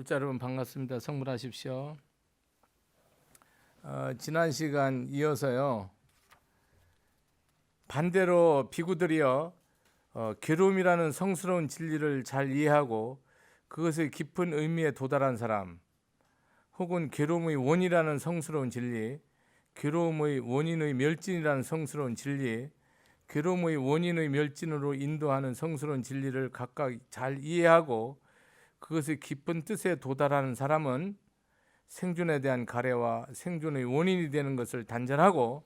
불자 여러분 반갑습니다. 성불하십시오. 지난 시간 이어서요. 반대로 비구들이요. 괴로움이라는 성스러운 진리를 잘 이해하고 그것의 깊은 의미에 도달한 사람, 혹은 괴로움의 원이라는 성스러운 진리, 괴로움의 원인의 멸진이라는 성스러운 진리, 괴로움의 원인의 멸진으로 인도하는 성스러운 진리를 각각 잘 이해하고 그것의 깊은 뜻에 도달하는 사람은 생존에 대한 가래와 생존의 원인이 되는 것을 단절하고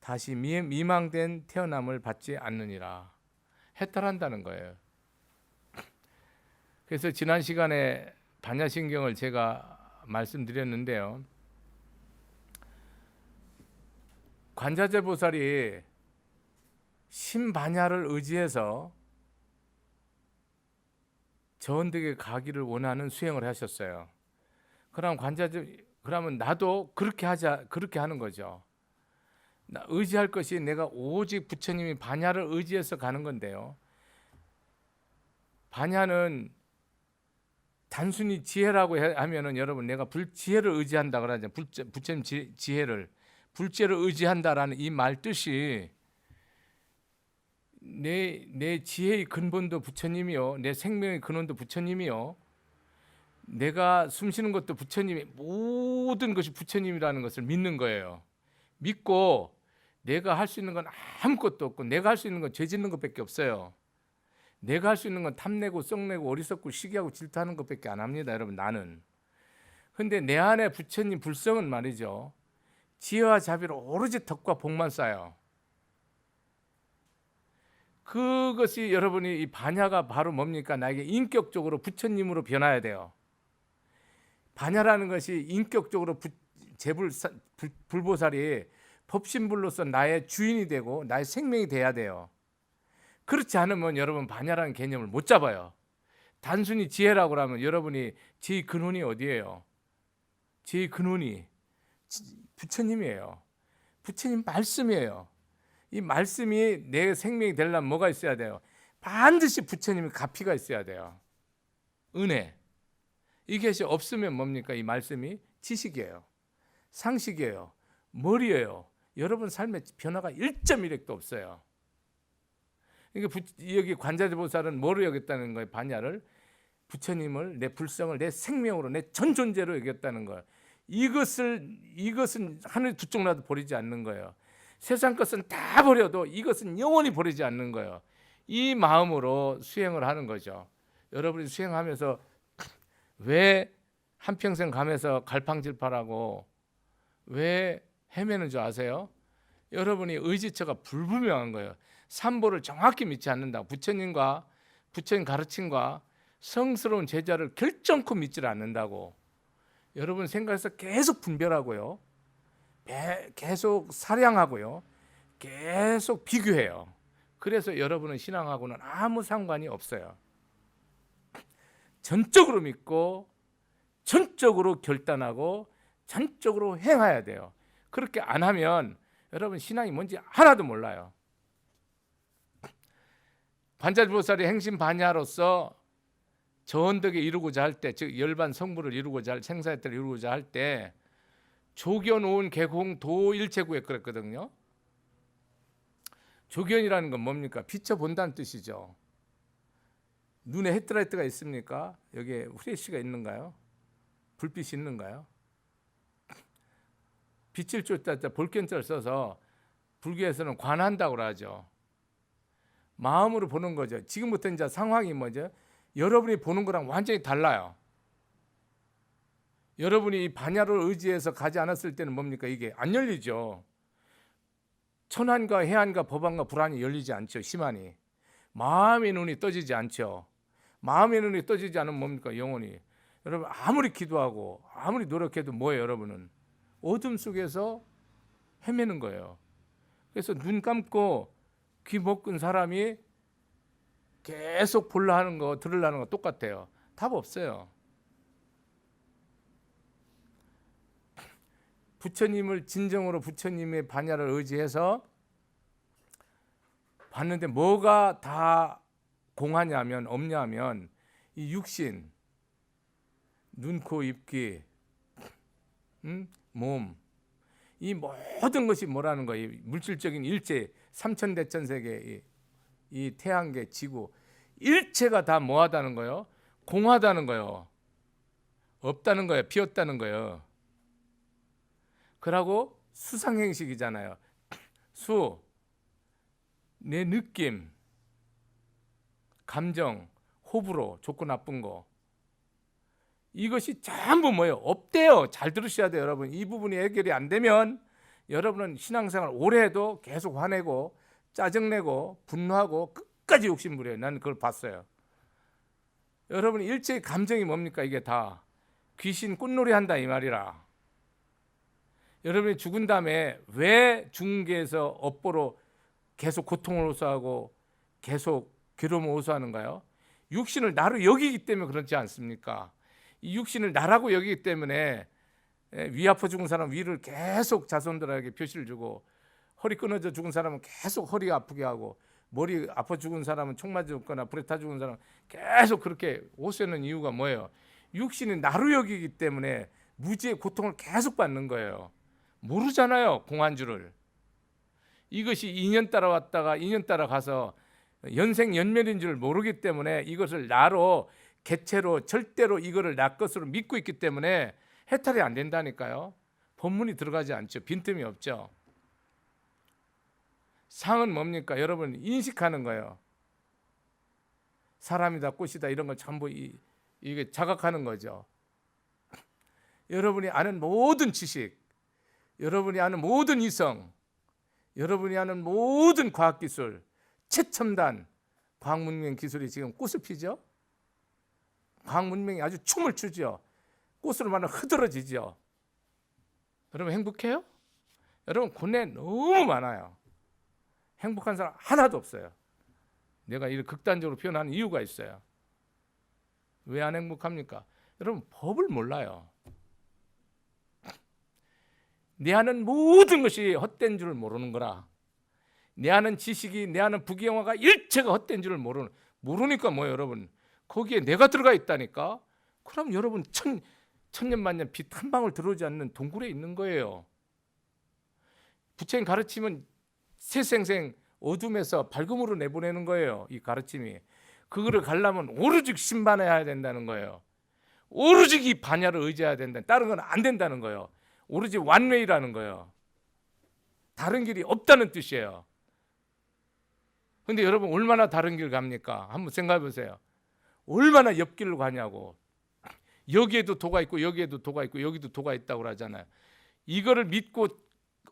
다시 미망된 태어남을 받지 않느니라. 해탈한다는 거예요. 그래서 지난 시간에 반야신경을 제가 말씀드렸는데요. 관자재보살이 신반야를 의지해서 저언덕에 가기를 원하는 수행을 하셨어요. 그러면 나도 그렇게 하자, 그렇게 하는 거죠. 나 의지할 것이 내가 오직 부처님이 반야를 의지해서 가는 건데요. 반야는 단순히 지혜라고 하면은 여러분 내가 불지혜를 의지한다 그러잖아요. 부처님 지혜를 불지혜를 의지한다라는 이 말 뜻이 내 지혜의 근본도 부처님이요, 내 생명의 근원도 부처님이요, 내가 숨쉬는 것도 부처님이, 모든 것이 부처님이라는 것을 믿는 거예요. 믿고 내가 할 수 있는 건 아무것도 없고 내가 할 수 있는 건 죄 짓는 것밖에 없어요. 내가 할 수 있는 건 탐내고 썩내고 어리석고 시기하고 질투하는 것밖에 안 합니다. 여러분, 나는. 근데 내 안에 부처님 불성은 말이죠, 지혜와 자비로 오로지 덕과 복만 쌓여. 그것이 여러분이 이 반야가 바로 뭡니까? 나에게 인격적으로 부처님으로 변화해야 돼요. 반야라는 것이 인격적으로 불보살이 법신불로서 나의 주인이 되고 나의 생명이 돼야 돼요. 그렇지 않으면 여러분 반야라는 개념을 못 잡아요. 단순히 지혜라고 하면 여러분이 지혜의 근원이 어디예요? 지혜의 근원이 부처님이에요. 부처님 말씀이에요. 이 말씀이 내 생명이 되려면 뭐가 있어야 돼요? 반드시 부처님의 가피가 있어야 돼요. 은혜. 이것이 없으면 뭡니까? 이 말씀이 지식이에요, 상식이에요, 머리예요. 여러분 삶의 변화가 1.1핵도 없어요. 그러니까 여기 관자재보살은 뭐로 여겼다는 거예요? 반야를 부처님을, 내 불성을 내 생명으로, 내 전 존재로 여겼다는 거예요. 이것은 하늘 두 쪽라도 버리지 않는 거예요. 세상 것은 다 버려도 이것은 영원히 버리지 않는 거예요. 이 마음으로 수행을 하는 거죠. 여러분이 수행하면서 왜 한평생 가면서 갈팡질팡하고 왜 헤매는 줄 아세요? 여러분이 의지처가 불분명한 거예요. 삼보를 정확히 믿지 않는다. 부처님과 부처님 가르침과 성스러운 제자를 결정코 믿지 않는다고. 여러분 생각해서 계속 분별하고요, 계속 사량하고요, 계속 비교해요. 그래서 여러분은 신앙하고는 아무 상관이 없어요. 전적으로 믿고 전적으로 결단하고 전적으로 행해야 돼요. 그렇게 안 하면 여러분 신앙이 뭔지 하나도 몰라요. 관자재보살이 행심반야로서 저언덕에 이루고자 할 때, 즉 열반 성부를 이루고자 할, 생사했대를 이루고자 할 때 조견온 개공 도일체구에 그랬거든요. 조견이라는 건 뭡니까? 비춰본다는 뜻이죠. 눈에 헤드라이트가 있습니까? 여기에 후레쉬가 있는가요? 불빛이 있는가요? 빛을 쫓다 볼견자를 써서 불교에서는 관한다고 하죠. 마음으로 보는 거죠. 지금부터 이제 상황이 뭐죠? 여러분이 보는 거랑 완전히 달라요. 여러분이 이 반야를 의지해서 가지 않았을 때는 뭡니까? 이게 안 열리죠. 천안과 해안과 법안과 불안이 열리지 않죠. 심한이. 마음의 눈이 떠지지 않죠. 마음의 눈이 떠지지 않으면 뭡니까? 영혼이. 여러분 아무리 기도하고 아무리 노력해도 뭐예요? 여러분은 어둠 속에서 헤매는 거예요. 그래서 눈 감고 귀 먹은 사람이 계속 보려 하는 거, 들으려는 거 똑같아요. 답 없어요. 부처님을 진정으로 부처님의 반야를 의지해서 봤는데 뭐가 다 공하냐면, 없냐면 이 육신, 눈, 코, 입, 귀, 몸, 이 모든 것이 뭐라는 거예요? 물질적인 일체, 삼천대천세계, 이 태양계, 지구, 일체가 다 뭐하다는 거예요? 공하다는 거예요. 없다는 거예요. 비었다는 거예요. 그러고 수상행식이잖아요. 수, 내 느낌, 감정, 호불호, 좋고 나쁜 거, 이것이 전부 뭐예요? 없대요. 잘 들으셔야 돼요, 여러분. 이 부분이 해결이 안 되면 여러분은 신앙생활 오래 해도 계속 화내고 짜증내고 분노하고 끝까지 욕심부려요. 나는 그걸 봤어요. 여러분, 일체의 감정이 뭡니까? 이게 다 귀신 꽃놀이 한다 이 말이라. 여러분이 죽은 다음에 왜 중계에서 업보로 계속 고통을 호소하고 계속 괴로움을 호소하는가요? 육신을 나로 여기기 때문에 그렇지 않습니까? 이 육신을 나라고 여기기 때문에 위 아파 죽은 사람 위를 계속 자손들에게 표시를 주고, 허리 끊어져 죽은 사람은 계속 허리가 아프게 하고, 머리 아파 죽은 사람은 총 맞아 죽거나 불에 타 죽은 사람은 계속 그렇게 호소하는 이유가 뭐예요? 육신이 나로 여기기 때문에 무지의 고통을 계속 받는 거예요. 모르잖아요, 공안주를. 이것이 2년 따라왔다가 2년 따라가서 연생 연멸인 줄 모르기 때문에 이것을 나로 개체로 절대로 이거를 나 것으로 믿고 있기 때문에 해탈이 안 된다니까요. 본문이 들어가지 않죠. 빈틈이 없죠. 상은 뭡니까? 여러분 인식하는 거예요. 사람이다, 꽃이다 이런 걸 전부 이게 자각하는 거죠. 여러분이 아는 모든 지식, 여러분이 아는 모든 이성, 여러분이 아는 모든 과학기술, 최첨단 과학문명 기술이 지금 꽃을 피죠. 과학문명이 아주 춤을 추죠. 꽃으로 말하면 흐드러지죠. 여러분 행복해요? 여러분 고뇌 너무 많아요. 행복한 사람 하나도 없어요. 내가 이렇게 극단적으로 표현하는 이유가 있어요. 왜 안 행복합니까? 여러분 법을 몰라요. 내 아는 모든 것이 헛된 줄을 모르는 거라. 내 아는 지식이, 내 아는 부귀영화가 일체가 헛된 줄을 모르니까 뭐예요, 여러분? 거기에 내가 들어가 있다니까. 그럼 여러분 천년만년 빛 한 방울 들어오지 않는 동굴에 있는 거예요. 부처님 가르침은 새생생 어둠에서 밝음으로 내보내는 거예요. 이 가르침이. 그거를 가려면 오로지 신반해야 된다는 거예요. 오로지 이 반야를 의지해야 된다. 다른 건 안 된다는 거예요. 오로지 완웨이라는 거예요. 다른 길이 없다는 뜻이에요. 근데 여러분 얼마나 다른 길 갑니까? 한번 생각해 보세요. 얼마나 옆길로 가냐고. 여기에도 도가 있고 여기에도 도가 있고 여기도 도가 있다고 그러잖아요. 이거를 믿고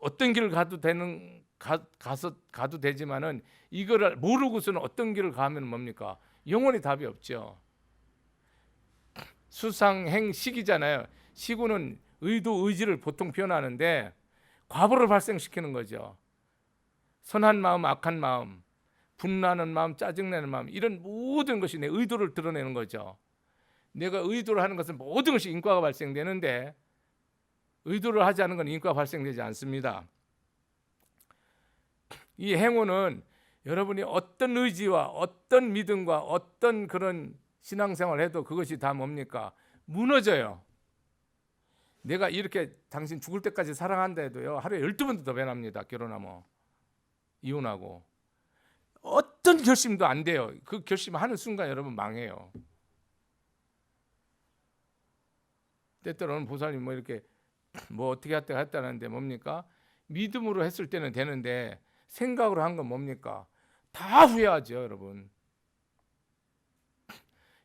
어떤 길을 가도 가도 되지만은 이거를 모르고서는 어떤 길을 가면 뭡니까? 영원히 답이 없죠. 수상행식이잖아요. 시구는 의도, 의지를 보통 표현하는데 과보를 발생시키는 거죠. 선한 마음, 악한 마음, 분노하는 마음, 짜증내는 마음, 이런 모든 것이 내 의도를 드러내는 거죠. 내가 의도를 하는 것은 모든 것이 인과가 발생되는데 의도를 하지 않은 건 인과가 발생되지 않습니다. 이 행운은 여러분이 어떤 의지와 어떤 믿음과 어떤 그런 신앙생활을 해도 그것이 다 뭡니까? 무너져요. 내가 이렇게 당신 죽을 때까지 사랑한다 해도요, 하루에 12번도 더 변합니다. 결혼하면, 이혼하고. 어떤 결심도 안 돼요. 그 결심하는 순간 여러분 망해요. 때때로는 보살님 뭐 이렇게 뭐 어떻게 했다는데 뭡니까? 믿음으로 했을 때는 되는데 생각으로 한 건 뭡니까? 다 후회하죠, 여러분.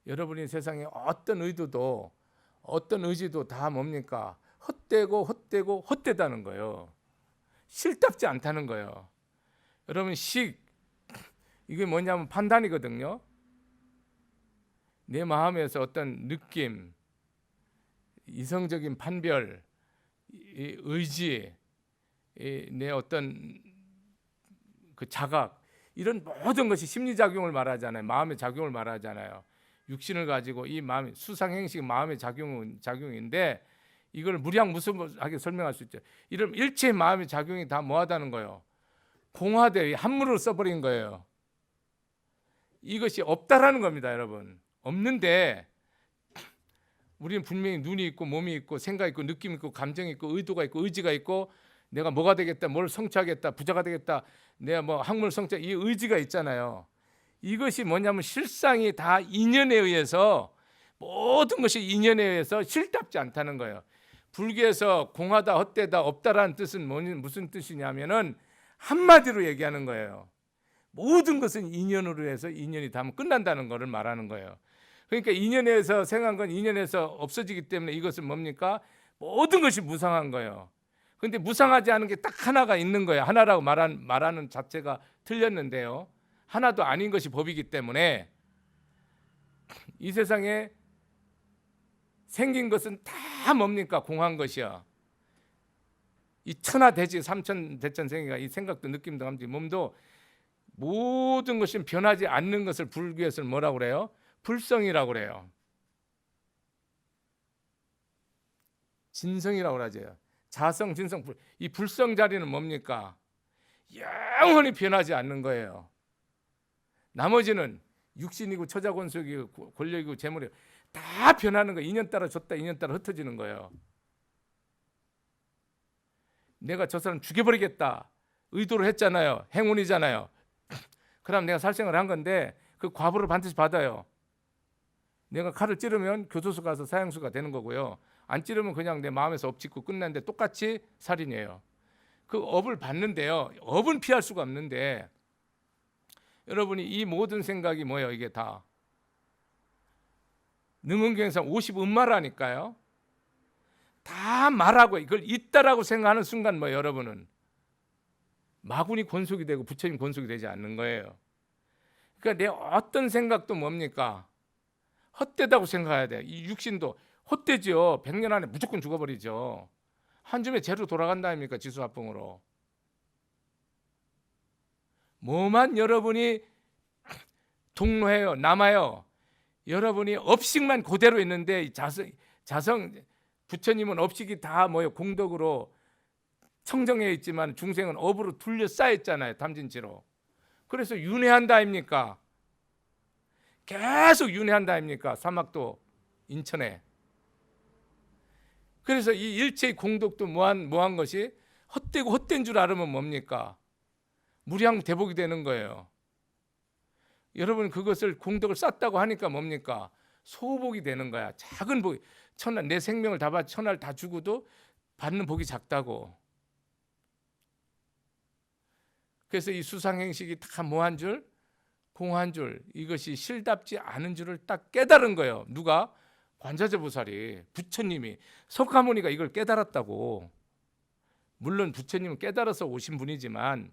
여러분이 세상에 어떤 의도도 어떤 의지도 다 뭡니까? 헛되고 헛되다는 거예요. 실답지 않다는 거예요. 여러분 이게 뭐냐면 판단이거든요. 내 마음에서 어떤 느낌, 이성적인 판별, 의지, 내 어떤 그 자각, 이런 모든 것이 심리작용을 말하잖아요. 마음의 작용을 말하잖아요. 육신을 가지고 이 마음, 수상행식 마음의 작용인데 이걸 무량무수하게 설명할 수 있죠. 이런 일체의 마음의 작용이 다 뭐하다는 거예요? 공화되 한문으로 써버린 거예요. 이것이 없다라는 겁니다, 여러분. 없는데 우리는 분명히 눈이 있고 몸이 있고 생각이 있고 느낌이 있고 감정이 있고 의도가 있고 의지가 있고 내가 뭐가 되겠다, 뭘 성취하겠다, 부자가 되겠다, 내가 뭐 학문 성취, 이 의지가 있잖아요. 이것이 뭐냐면 실상이 다 인연에 의해서, 모든 것이 인연에 의해서 실답지 않다는 거예요. 불교에서 공하다, 헛되다, 없다라는 뜻은 무슨 뜻이냐면은 한마디로 얘기하는 거예요. 모든 것은 인연으로 해서 인연이 닿으면 끝난다는 것을 말하는 거예요. 그러니까 인연에서 생한 건 인연에서 없어지기 때문에 이것은 뭡니까? 모든 것이 무상한 거예요. 그런데 무상하지 않은 게 딱 하나가 있는 거예요. 하나라고 말하는 자체가 틀렸는데요. 하나도 아닌 것이 법이기 때문에 이 세상에 생긴 것은 다 뭡니까? 공한 것이야. 이 천하대지 삼천대천생이가 이 생각도 느낌도 감지 몸도 모든 것이 변하지 않는 것을 불교에서는 뭐라고 그래요? 불성이라고 그래요. 진성이라고 그러죠. 자성, 진성, 불. 이 불성 자리는 뭡니까? 영원히 변하지 않는 거예요. 나머지는 육신이고 처자권속이고 권력이고 재물이고 다 변하는 거예요. 인연 따라 줬다 인연 따라 흩어지는 거예요. 내가 저 사람 죽여버리겠다 의도를 했잖아요. 행운이잖아요. 그럼 내가 살생을 한 건데 그 과보를 반드시 받아요. 내가 칼을 찌르면 교도소 가서 사형수가 되는 거고요. 안 찌르면 그냥 내 마음에서 엎짓고 끝났는데 똑같이 살인이에요. 그 업을 받는데요. 업은 피할 수가 없는데 여러분이 이 모든 생각이 뭐예요? 이게 다 능언경에서 50음마라니까요. 다 말하고 이걸 있다라고 생각하는 순간 뭐 여러분은 마군이 권속이 되고 부처님 권속이 되지 않는 거예요. 그러니까 내 어떤 생각도 뭡니까? 헛되다고 생각해야 돼요. 이 육신도 헛되죠. 100년 안에 무조건 죽어버리죠. 한 줌에 재로 돌아간다 아닙니까? 지수합봉으로. 뭐만 여러분이 동로해요, 남아요. 여러분이 업식만 그대로 있는데 자성 부처님은 업식이 다 뭐예요? 공덕으로 청정해 있지만 중생은 업으로 둘러싸여 있잖아요. 탐진치로. 그래서 윤회한다 아닙니까? 계속 윤회한다 아닙니까? 사막도 인천에. 그래서 이 일체의 공덕도 뭐한 것이 헛되고 헛된 줄 알으면 뭡니까? 무량 대복이 되는 거예요. 여러분 그것을 공덕을 쌓다고 하니까 뭡니까? 소복이 되는 거야. 작은 복이. 내 생명을 다 받, 천하를 다 주고도 받는 복이 작다고. 그래서 이 수상행식이 다 뭐한 줄? 공한 줄. 이것이 실답지 않은 줄을 딱 깨달은 거예요. 누가? 관자재보살이, 부처님이. 석가모니가 이걸 깨달았다고. 물론 부처님은 깨달아서 오신 분이지만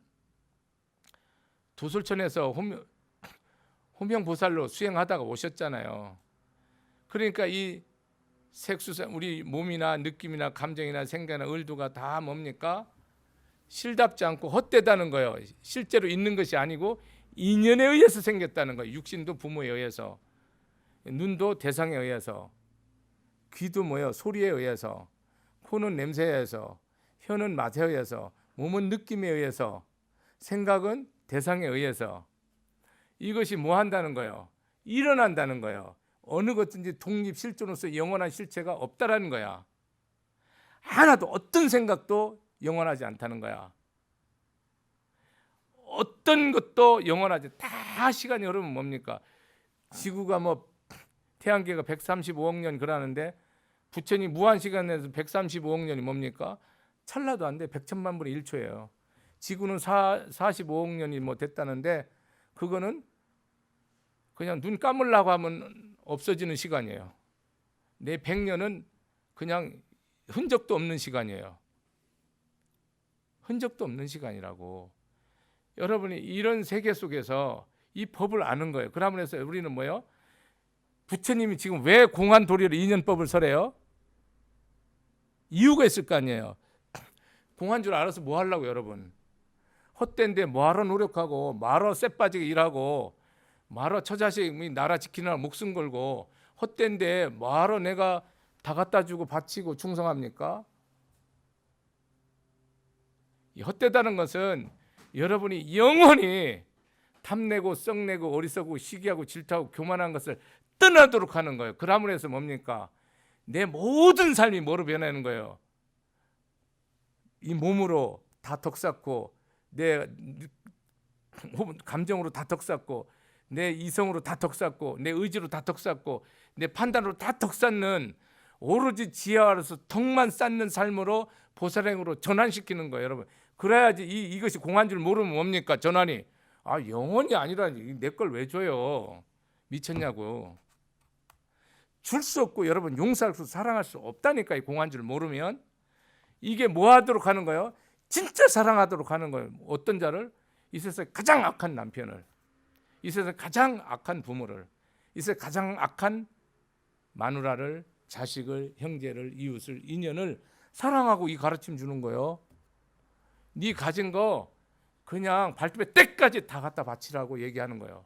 도솔천에서 호명보살로 수행하다가 오셨잖아요. 그러니까 이 색수상 우리 몸이나 느낌이나 감정이나 생각이나 의도가 다 뭡니까? 실답지 않고 헛되다는 거예요. 실제로 있는 것이 아니고 인연에 의해서 생겼다는 거예요. 육신도 부모에 의해서, 눈도 대상에 의해서, 귀도 뭐예요? 소리에 의해서, 코는 냄새에 의해서, 혀는 맛에 의해서, 몸은 느낌에 의해서, 생각은 대상에 의해서. 이것이 뭐 한다는 거예요? 일어난다는 거예요. 어느 것든지 독립실존으로서 영원한 실체가 없다라는 거야. 하나도 어떤 생각도 영원하지 않다는 거야. 어떤 것도 영원하지. 다 시간이 흐르면 뭡니까? 지구가 뭐 태양계가 135억 년 그러는데 부처님 무한시간에서 135억 년이 뭡니까? 찰나도 안 돼. 100천만 분의 1초예요. 지구는 45억 년이 뭐 됐다는데 그거는 그냥 눈 감으려고 하면 없어지는 시간이에요. 내 100년은 그냥 흔적도 없는 시간이에요. 흔적도 없는 시간이라고. 여러분이 이런 세계 속에서 이 법을 아는 거예요. 그러면서 우리는 뭐예요? 부처님이 지금 왜 공한 도리로 인연법을 설해요? 이유가 있을 거 아니에요. 공한 줄 알아서 뭐 하려고 여러분? 헛된데 뭐하러 노력하고 뭐하러 쎄빠지게 일하고 뭐하러 처자식 나라 지키느라 목숨 걸고 헛된데 뭐하러 내가 다 갖다 주고 바치고 충성합니까? 이 헛되다는 것은 여러분이 영원히 탐내고 썩내고 어리석고 시기하고 질투하고 교만한 것을 떠나도록 하는 거예요. 그러므로 해서 뭡니까? 내 모든 삶이 뭐로 변하는 거예요? 이 몸으로 다 덕쌓고, 내 감정으로 다 덕쌓고, 내 이성으로 다 덕쌓고, 내 의지로 다 덕쌓고, 내 판단으로 다 덕쌓는, 오로지 지혜와로서 덕만 쌓는 삶으로 보살행으로 전환시키는 거예요, 여러분. 그래야지 이것이 공한 줄 모르면 뭡니까? 전환이. 아, 영원이 아니라니. 내 걸 왜 줘요? 미쳤냐고. 줄 수 없고 여러분 용서할 수 사랑할 수 없다니까, 이 공한 줄 모르면. 이게 뭐 하도록 하는 거예요? 진짜 사랑하도록 하는 거예요. 어떤 자를? 이 세상에 가장 악한 남편을, 이 세상에 가장 악한 부모를, 이 세상에 가장 악한 마누라를, 자식을, 형제를, 이웃을, 인연을 사랑하고 이 가르침 주는 거예요. 네 가진 거 그냥 발톱에 때까지 다 갖다 바치라고 얘기하는 거예요.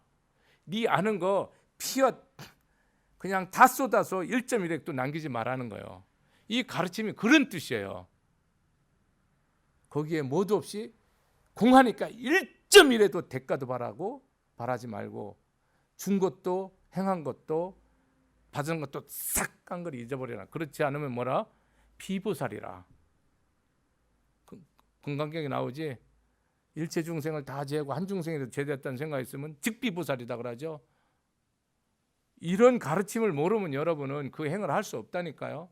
네 아는 거 피와 그냥 다 쏟아서 1.1핵도 남기지 말라는 거예요. 이 가르침이 그런 뜻이에요. 거기에 뭐도 없이 공하니까 1.1에도 대가도 바라지 말고, 준 것도 행한 것도 받은 것도 싹 깡그리 잊어버려라. 그렇지 않으면 뭐라? 비보살이라. 금강경에 나오지. 일체 중생을 다 제하고 한 중생이라도 제대했다는 생각이 있으면 즉비보살이다 그러죠. 이런 가르침을 모르면 여러분은 그 행을 할 수 없다니까요.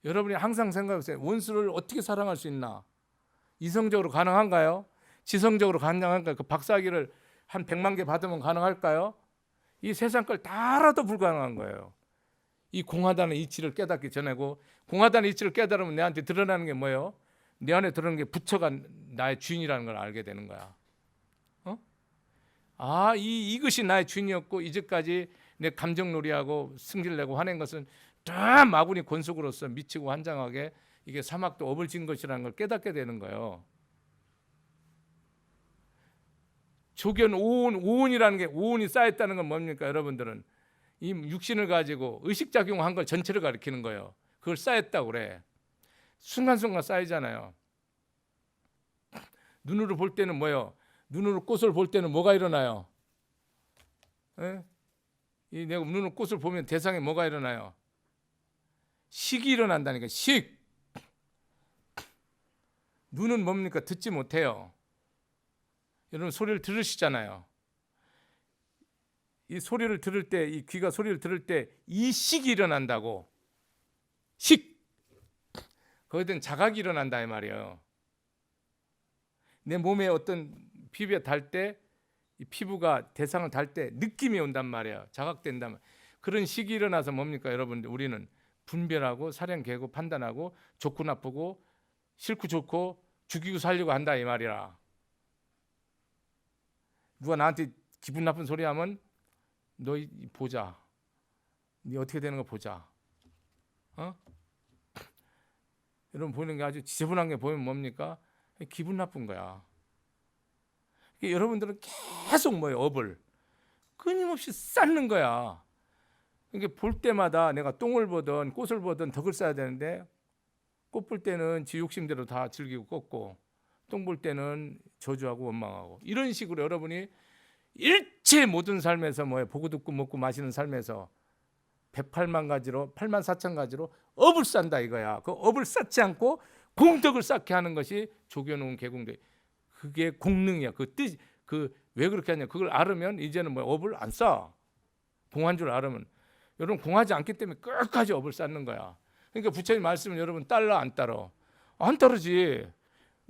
여러분이 항상 생각해보세요. 원수를 어떻게 사랑할 수 있나? 이성적으로 가능한가요? 지성적으로 가능한가요? 그 박사학위를 한 100만 개 받으면 가능할까요? 이 세상 걸 다 알아도 불가능한 거예요. 이 공하다는 이치를 깨닫기 전에고, 공하다는 이치를 깨달으면 내한테 드러나는 게 뭐예요? 내 안에 드러나는 게 부처가 나의 주인이라는 걸 알게 되는 거야. 아, 이것이 나의 주인이었고, 이제까지 내 감정놀이하고 승질내고 화낸 것은 다 마구니 권속으로서 미치고 환장하게 이게 사막도 업을 진 것이라는 걸 깨닫게 되는 거예요. 조견 오온이라는 게, 오온이 쌓였다는 건 뭡니까? 여러분들은 이 육신을 가지고 의식작용한 걸 전체를 가리키는 거예요. 그걸 쌓였다고 그래. 순간순간 쌓이잖아요. 눈으로 볼 때는 뭐예요? 눈으로 꽃을 볼 때는 뭐가 일어나요? 에? 내가 눈으로 꽃을 보면 대상에 뭐가 일어나요? 식이 일어난다니까. 식. 눈은 뭡니까? 듣지 못해요. 여러분 소리를 들으시잖아요. 이 소리를 들을 때, 이 귀가 소리를 들을 때 이 식이 일어난다고. 식. 거기에 대한 자각이 일어난다 이 말이에요. 내 몸에 어떤 피부에 닿을 때, 이 피부가 대상을 닿을 때 느낌이 온단 말이에요. 자각된다면. 그런 식이 일어나서 뭡니까 여러분들? 우리는 분별하고 사량 개고 판단하고 좋고 나쁘고 싫고 좋고 죽이고 살리고 한다 이 말이라. 누가 나한테 기분 나쁜 소리 하면 너 보자. 네 어떻게 되는 거 보자. 여러분 보이는 게 아주 지저분한 게 보이면 뭡니까? 기분 나쁜 거야. 여러분들은 계속 뭐예요? 업을 끊임없이 쌓는 거야. 이게 볼 때마다 내가 똥을 보든 꽃을 보든 덕을 쌓아야 되는데, 꽃 볼 때는 지 욕심대로 다 즐기고 꺾고, 똥 볼 때는 저주하고 원망하고, 이런 식으로 여러분이 일체 모든 삶에서 뭐예요? 보고 듣고 먹고 마시는 삶에서 108만 가지로 8만 4천 가지로 업을 쌓는다 이거야. 그 업을 쌓지 않고 공덕을 쌓게 하는 것이 조겨놓은 개공덕. 그게 공능이야. 그 뜻, 왜 그렇게 하냐? 그걸 알으면 이제는 뭐 업을 안 쌓아. 공한 줄 알으면. 여러분 공하지 않기 때문에 끝까지 업을 쌓는 거야. 그러니까 부처님 말씀은 여러분 따라 안 따라? 안 따르지.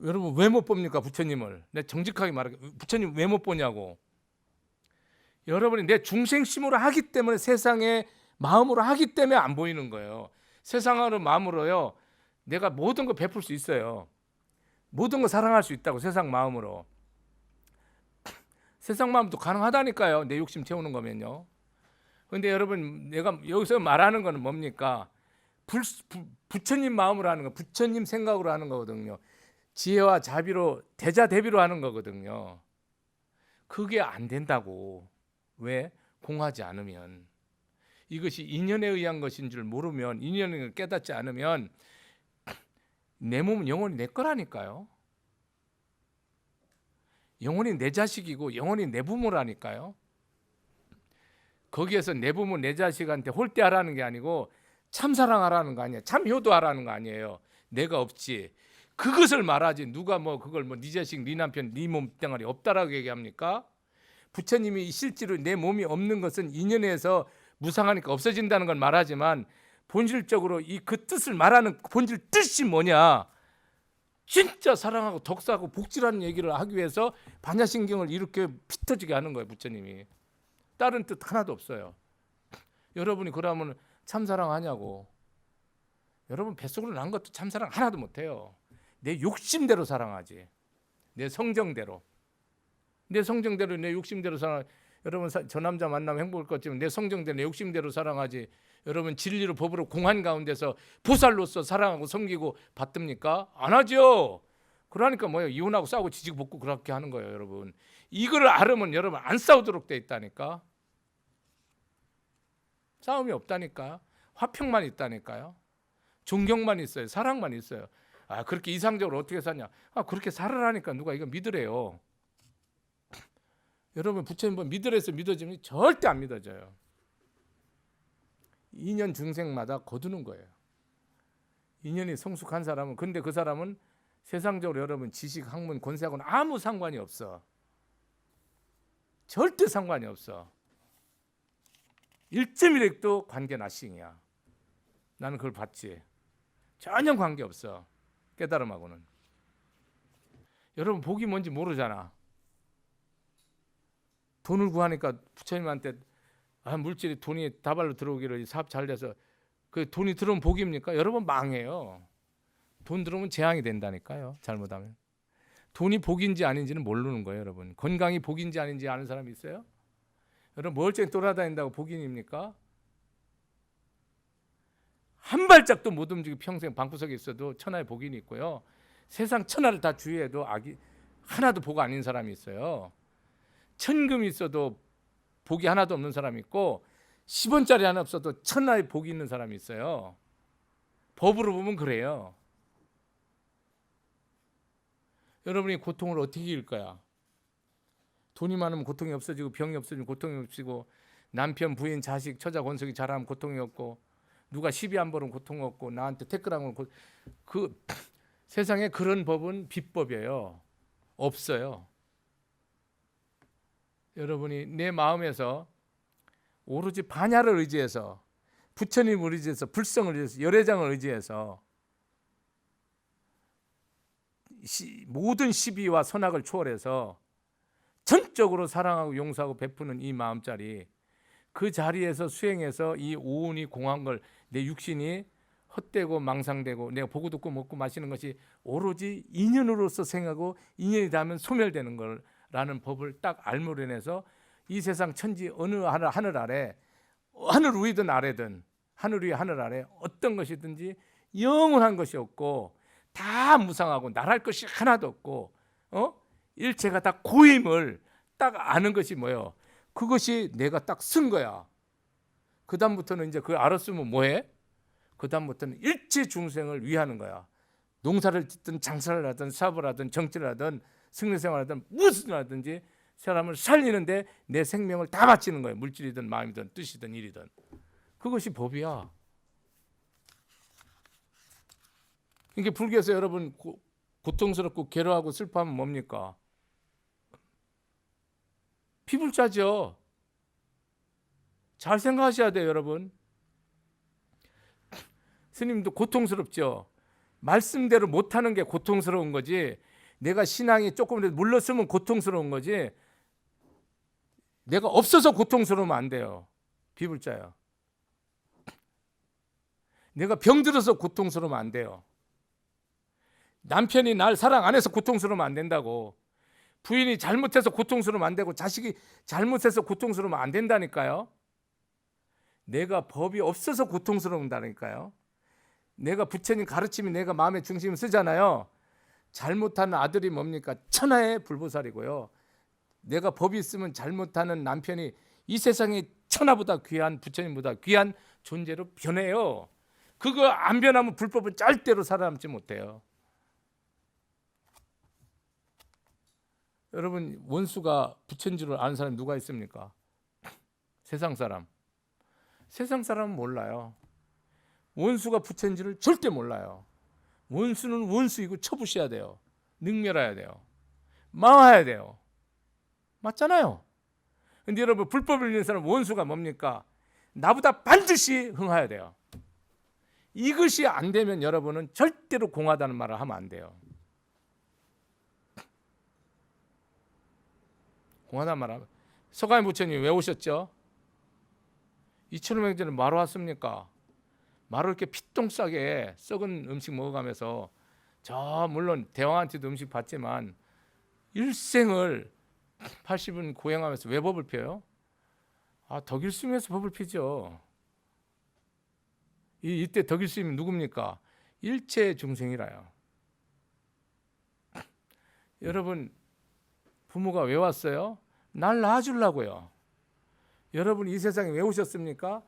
여러분 왜 못 봅니까 부처님을? 내가 정직하게 말할게. 부처님 왜 못 보냐고. 여러분이 내 중생심으로 하기 때문에, 세상에 마음으로 하기 때문에 안 보이는 거예요. 세상으로 마음으로요 내가 모든 거 베풀 수 있어요. 모든 거 사랑할 수 있다고. 세상 마음으로. 세상 마음도 가능하다니까요. 내 욕심 채우는 거면요. 근데 여러분 내가 여기서 말하는 거는 뭡니까? 부처님 마음으로 하는 거, 부처님 생각으로 하는 거거든요. 지혜와 자비로 대자대비로 하는 거거든요. 그게 안 된다고. 왜? 공하지 않으면. 이것이 인연에 의한 것인 줄 모르면, 인연을 깨닫지 않으면 내 몸은 영원히 내 거라니까요. 영원히 내 자식이고 영원히 내 부모라니까요. 거기에서 내 부모 내 자식한테 홀대하라는 게 아니고 참사랑하라는 거 아니에요. 참 효도하라는 거 아니에요. 내가 없지. 그것을 말하지. 누가 뭐 그걸 뭐 네 자식, 네 남편, 네 몸뚱아리 없다라고 얘기합니까? 부처님이 실제로 내 몸이 없는 것은 인연에서 무상하니까 없어진다는 걸 말하지만 본질적으로 이 그 뜻을 말하는 본질 뜻이 뭐냐? 진짜 사랑하고 덕사하고 복지라는 얘기를 하기 위해서 반야신경을 이렇게 피 터지게 하는 거예요. 부처님이. 다른 뜻 하나도 없어요. 여러분이 그러면 참사랑하냐고. 여러분 뱃속으로 난 것도 참사랑 하나도 못해요. 내 욕심대로 사랑하지. 내 성정대로. 내 성정대로 내 욕심대로 사랑. 여러분 저 남자 만나면 행복할 것 같지만 내 성정대로 내 욕심대로 사랑하지. 여러분 진리로 법으로 공한 가운데서 보살로서 사랑하고 섬기고 받듭니까? 안 하죠. 그러니까 뭐예요? 이혼하고 싸우고 지지고 볶고 그렇게 하는 거예요. 여러분 이거를 알으면 여러분 안 싸우도록 돼 있다니까. 싸움이 없다니까. 화평만 있다니까요. 존경만 있어요. 사랑만 있어요. 아 그렇게 이상적으로 어떻게 사냐? 아 그렇게 살아라니까 누가 이거 믿으래요. 여러분 부처님 뭐 믿으래서 믿어지면 절대 안 믿어져요. 인연 중생마다 거두는 거예요. 인연이 성숙한 사람은 근데 그 사람은 세상적으로 여러분 지식, 학문, 권세하고는 아무 상관이 없어. 절대 상관이 없어. 1.1핵도 관계 나싱이야. 나는 그걸 봤지. 전혀 관계 없어. 깨달음하고는. 여러분 복이 뭔지 모르잖아. 돈을 구하니까 부처님한테 물질이 돈이 다발로 들어오기를 사업 잘 돼서 그 돈이 들어오면 복입니까? 여러분 망해요. 돈 들어오면 재앙이 된다니까요. 잘못하면. 돈이 복인지 아닌지는 모르는 거예요. 여러분. 건강이 복인지 아닌지 아는 사람이 있어요? 여러분 멀쩡히 돌아다닌다고 복인입니까? 한 발짝도 못 움직이고 평생 방구석에 있어도 천하의 복인이 있고요. 세상 천하를 다 주위해도 악이 하나도 복 아닌 사람이 있어요. 천금이 있어도 복이 하나도 없는 사람이 있고 10원짜리 하나 없어도 천하의 복이 있는 사람이 있어요. 법으로 보면 그래요. 여러분이 고통을 어떻게 이길 거야? 돈이 많으면 고통이 없어지고 병이 없어지면 고통이 없어지고 남편, 부인, 자식, 처자, 권속이 잘하면 고통이 없고 누가 시비 안 벌으면 고통 없고 나한테 태클하면 그 세상에 그런 법은 비법이에요. 없어요. 여러분이 내 마음에서 오로지 반야를 의지해서 부처님을 의지해서 불성을 의지해서 열애장을 의지해서 모든 시비와 선악을 초월해서 전적으로 사랑하고 용서하고 베푸는 이 마음자리 그 자리에서 수행해서 이 오운이 공한 걸 내 육신이 헛되고 망상되고 내가 보고 듣고 먹고 마시는 것이 오로지 인연으로서 생하고 인연이 닿으면 소멸되는 거라는 법을 딱 알므로 인해서 이 세상 천지 어느 하늘 아래 하늘 위든 아래든 하늘 위 하늘 아래 어떤 것이든지 영원한 것이 없고 다 무상하고 날할 것이 하나도 없고 일체가 다 고임을 딱 아는 것이 뭐예요? 그것이 내가 딱 쓴 거야. 그 다음부터는 이제 그걸 알았으면 뭐해? 그 다음부터는 일체 중생을 위하는 거야. 농사를 짓든 장사를 하든 사업을 하든 정치를 하든 승리생활을 하든 무슨 하든지 사람을 살리는데 내 생명을 다 바치는 거예요. 물질이든 마음이든 뜻이든 일이든. 그것이 법이야. 이게 불교에서 여러분 고통스럽고 괴로워하고 슬퍼하면 뭡니까? 피불자죠. 잘 생각하셔야 돼요, 여러분. 스님도 고통스럽죠. 말씀대로 못하는 게 고통스러운 거지. 내가 신앙이 조금이라도 물렀으면 고통스러운 거지. 내가 없어서 고통스러우면 안 돼요. 비불자야. 내가 병들어서 고통스러우면 안 돼요. 남편이 날 사랑 안 해서 고통스러우면 안 된다고. 부인이 잘못해서 고통스러우면 안 되고 자식이 잘못해서 고통스러우면 안 된다니까요. 내가 법이 없어서 고통스러운다니까요. 내가 부처님 가르침이 내가 마음의 중심을 쓰잖아요. 잘못하는 아들이 뭡니까? 천하의 불보살이고요. 내가 법이 있으면 잘못하는 남편이 이 세상에 천하보다 귀한 부처님보다 귀한 존재로 변해요. 그거 안 변하면 불법은 절대로 살아남지 못해요. 여러분 원수가 부처인 줄 아는 사람이 누가 있습니까? 세상 사람. 세상 사람은 몰라요. 원수가 부처인지를 절대 몰라요. 원수는 원수이고 쳐부셔야 돼요. 능멸해야 돼요. 망해야 돼요. 맞잖아요. 근데 여러분, 불법을 잃는 사람 원수가 뭡니까? 나보다 반드시 흥해야 돼요. 이것이 안 되면 여러분은 절대로 공하다는 말을 하면 안 돼요. 공하다는 말을 하면. 서가모니 부처님 왜 오셨죠? 2,500년 전에 뭐하러 왔습니까? 말을 이렇게 피똥 싸게 썩은 음식 먹어가면서, 물론 대왕한테도 음식 받지만 일생을 80은 고행하면서 왜 법을 펴요? 덕일스님에서 법을 피죠. 이때 덕일스님이 누굽니까? 일체 중생이라요. 여러분, 부모가 왜 왔어요? 날 낳아주려고요. 여러분, 이 세상에 왜 오셨습니까?